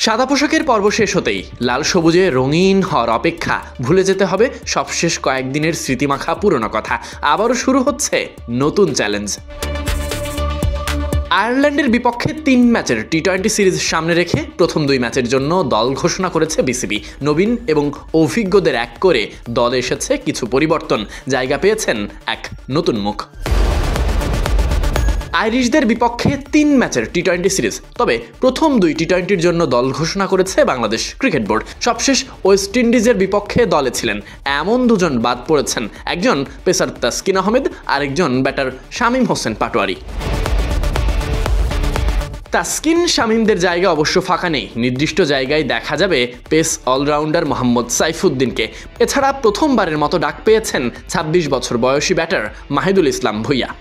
সাদা পোশাকের পর্ব শেষ হতেই লাল সবুজে রঙিন হওয়ার অপেক্ষা ভুলে যেতে হবে সবশেষ কয়েকদিনের স্মৃতিমাখা পুরনো কথা। আবারও শুরু হচ্ছে নতুন চ্যালেঞ্জ। আয়ারল্যান্ডের বিপক্ষে ৩ ম্যাচের টি-20 সিরিজ সামনে রেখে প্রথম 2 ম্যাচের জন্য দল ঘোষণা করেছে বিসিবি। নবীন এবং অভিজ্ঞদের এক করে দলে এসেছে কিছু পরিবর্তন, জায়গা পেয়েছেন এক নতুন মুখ। আইরিশদের বিপক্ষে 3 ম্যাচের টি-20 সিরিজ, তবে প্রথম 2 টি-20-র জন্য দল ঘোষণা করেছে বাংলাদেশ ক্রিকেট বোর্ড। সবশেষ ওয়েস্ট ইন্ডিজের বিপক্ষে দলে ছিলেন এমন দুজন বাদ পড়েছেন, একজন পেসার তাসকিন আহমেদ, আরেকজন ব্যাটার শামীম হোসেন পাটোয়ারি। তাসকিন শামীমদের জায়গা অবশ্য ফাঁকা নেই, নির্দিষ্ট জায়গায় দেখা যাবে পেস অলরাউন্ডার মোহাম্মদ সাইফুদ্দিনকে। এছাড়া প্রথমবারের মতো ডাক পেয়েছেন 26 বছর বয়সী ব্যাটার মাহিদুল ইসলাম ভুঁইয়া।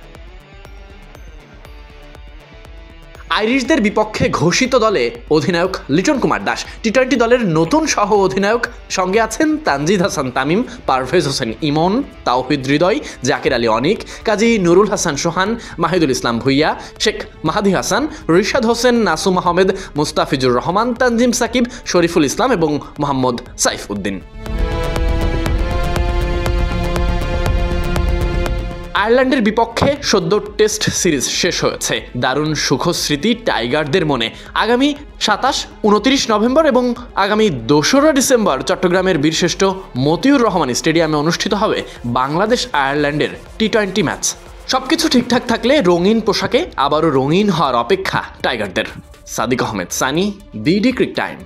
আইরিশদের বিপক্ষে ঘোষিত দলে অধিনায়ক লিটন কুমার দাস, টি-20 দলের নতুন সহ অধিনায়ক। সঙ্গে আছেন তানজিদ হাসান তামিম, পারভেজ হোসেন ইমন, তাওহিদ হৃদয়, জাকির আলী অনিক, কাজী নুরুল হাসান সোহান, মাহিদুল ইসলাম ভুঁইয়া, শেখ মাহাদি হাসান, রিশাদ হোসেন, নাসুম আহমেদ, মুস্তাফিজুর রহমান, তানজিম সাকিব, শরীফুল ইসলাম এবং মোহাম্মদ সাইফ উদ্দিন। আয়ারল্যান্ডের বিপক্ষে সদ্য টেস্ট সিরিজ শেষ হয়েছে। দারুণ সুখস্মৃতি টাইগারদের মনে। আগামী 27, 29 নভেম্বর এবং আগামী 2রা ডিসেম্বর চট্টগ্রামের বীরশ্রেষ্ঠ মতিউর রহমান স্টেডিয়ামে অনুষ্ঠিত হবে বাংলাদেশ আয়ারল্যান্ডের টি-20 ম্যাচ। সবকিছু ঠিকঠাক থাকলে রঙিন পোশাকে আবারও রঙিন হওয়ার অপেক্ষা টাইগারদের। Sadiq Ahmed Sunny, BD cric time.